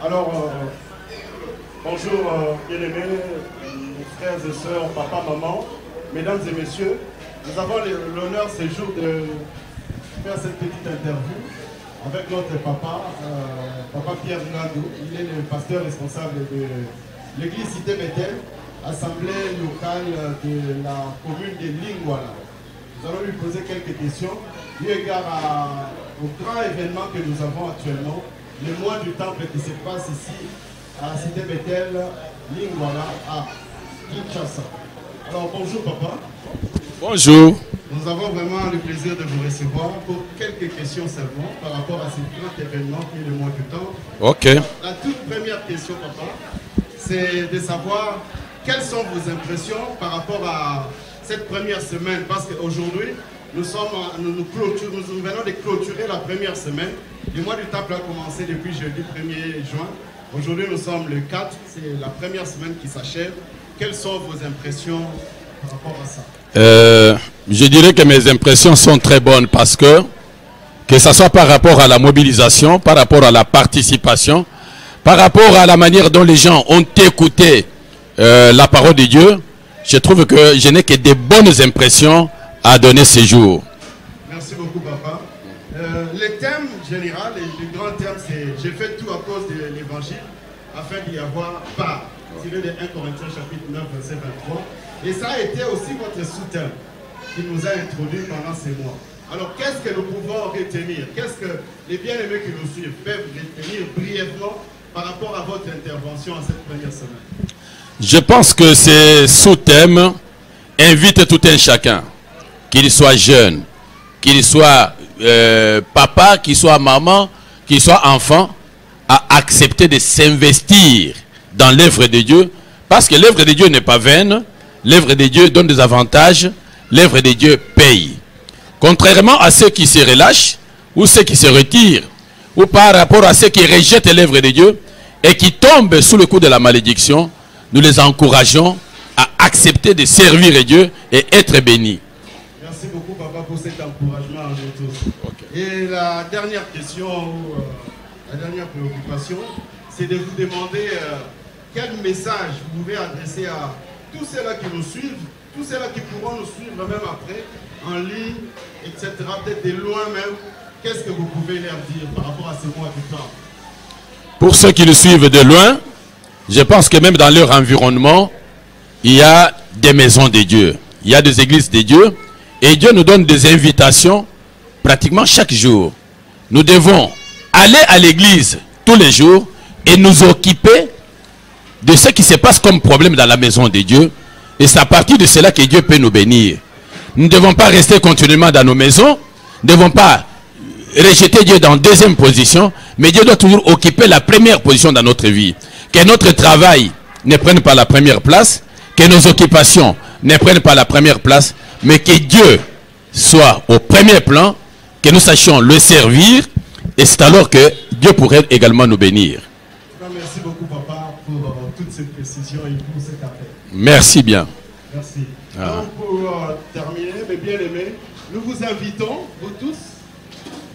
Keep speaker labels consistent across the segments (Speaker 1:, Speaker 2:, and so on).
Speaker 1: Alors, bonjour bien-aimés, mes frères et sœurs, papa, maman, mesdames et messieurs. Nous avons l'honneur ce jour de faire cette petite interview avec notre papa, papa Pierre Ngandou. Il est le pasteur responsable de l'église Cité Bethel, assemblée locale de la commune de Lingwala. Nous allons lui poser quelques questions, eu égard au grand événement que nous avons actuellement, le mois du temple qui se passe ici à Cité Bethel, Lingwala, à Kinshasa. Alors bonjour papa.
Speaker 2: Bonjour.
Speaker 1: Nous avons vraiment le plaisir de vous recevoir pour quelques questions seulement par rapport à ce grand événement qui est le mois du temple.
Speaker 2: Ok.
Speaker 1: La toute première question papa, c'est de savoir quelles sont vos impressions par rapport à cette première semaine, parce qu'aujourd'hui nous venons de clôturer la première semaine. Le mois du temple a commencé depuis jeudi 1er juin. Aujourd'hui, nous sommes le 4, c'est la première semaine qui s'achève. Quelles sont vos impressions par rapport à ça?
Speaker 2: Je dirais que mes impressions sont très bonnes parce que ce soit par rapport à la mobilisation, par rapport à la participation, par rapport à la manière dont les gens ont écouté la parole de Dieu, je trouve que je n'ai que des bonnes impressions à donner ce jour.
Speaker 1: Merci beaucoup, papa. Le thème général et le grand thème, c'est « Je fais tout à cause de l'évangile afin d'y avoir part ». C'est le de 1 Corinthiens chapitre 9, verset 23. Et ça a été aussi votre sous-thème qui nous a introduit pendant ces mois. Alors, qu'est-ce que nous pouvons retenir? Qu'est-ce que les bien-aimés qui nous suivent peuvent retenir brièvement par rapport à votre intervention en cette première semaine?
Speaker 2: Je pense que ces sous-thèmes invitent tout un chacun, qu'il soit jeune, qu'il soit papa, qu'il soit maman, qu'il soit enfant, à accepter de s'investir dans l'œuvre de Dieu, parce que l'œuvre de Dieu n'est pas vaine, l'œuvre de Dieu donne des avantages, l'œuvre de Dieu paye. Contrairement à ceux qui se relâchent, ou ceux qui se retirent, ou par rapport à ceux qui rejettent l'œuvre de Dieu, et qui tombent sous le coup de la malédiction, nous les encourageons à accepter de servir Dieu et être bénis.
Speaker 1: Merci beaucoup papa pour cet encouragement à nous tous. Okay. Et la dernière question, la dernière préoccupation, c'est de vous demander quel message vous pouvez adresser à tous ceux-là qui nous suivent, tous ceux-là qui pourront nous suivre même après, en ligne, etc., peut-être de loin même. Qu'est-ce que vous pouvez leur dire par rapport à ce mois du temps?
Speaker 2: Pour ceux qui nous suivent de loin, je pense que même dans leur environnement, il y a des maisons de Dieu, il y a des églises de Dieu, et Dieu nous donne des invitations pratiquement chaque jour. Nous devons aller à l'église tous les jours et nous occuper de ce qui se passe comme problème dans la maison de Dieu. Et c'est à partir de cela que Dieu peut nous bénir. Nous ne devons pas rester continuellement dans nos maisons. Nous ne devons pas rejeter Dieu dans deuxième position. Mais Dieu doit toujours occuper la première position dans notre vie. Que notre travail ne prenne pas la première place. Que nos occupations ne prennent pas la première place. Mais que Dieu soit au premier plan. Que nous sachions le servir. Et c'est alors que Dieu pourrait également nous bénir.
Speaker 1: Merci beaucoup papa pour toutes ces précisions et pour cet appel.
Speaker 2: Merci bien.
Speaker 1: Merci. Donc pour terminer, mes bien-aimés, nous vous invitons, vous tous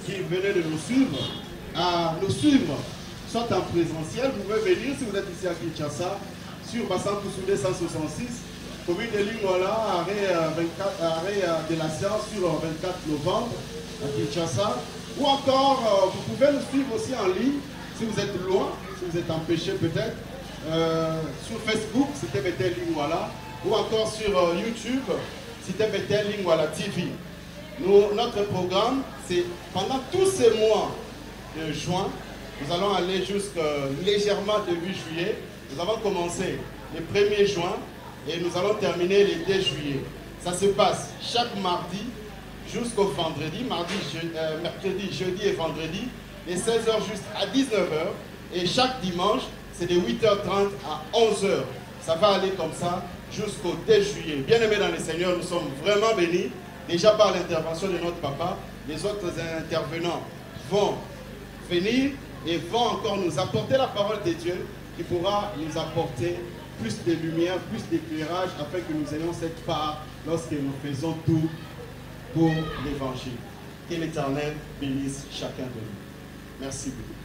Speaker 1: qui venez de nous suivre, à nous suivre, soit en présentiel, vous pouvez venir si vous êtes ici à Kinshasa, sur Bassan Koussoudé 166, commune de Lingwala, arrêt de la séance sur 24 novembre à Kinshasa, ou encore vous pouvez nous suivre aussi en ligne, si vous êtes loin, si vous êtes empêché peut-être, sur Facebook, Cité Bethel Lingwala, ou encore sur YouTube, Cité Bethel Lingwala TV. Notre programme, c'est pendant tous ces mois de juin, nous allons aller jusqu'à légèrement début juillet. Nous avons commencé le 1er juin et nous allons terminer le 2 juillet. Ça se passe chaque mardi jusqu'au vendredi, mercredi, jeudi et vendredi, de 16h jusqu'à 19h. Et chaque dimanche, c'est de 8h30 à 11h. Ça va aller comme ça jusqu'au 2 juillet. Bien-aimés dans le Seigneur, nous sommes vraiment bénis. Déjà par l'intervention de notre papa, les autres intervenants vont venir et vont encore nous apporter la parole de Dieu qui pourra nous apporter plus de lumière, plus d'éclairage afin que nous ayons cette part lorsque nous faisons tout pour l'évangile. Que l'Éternel bénisse chacun de nous. Merci beaucoup.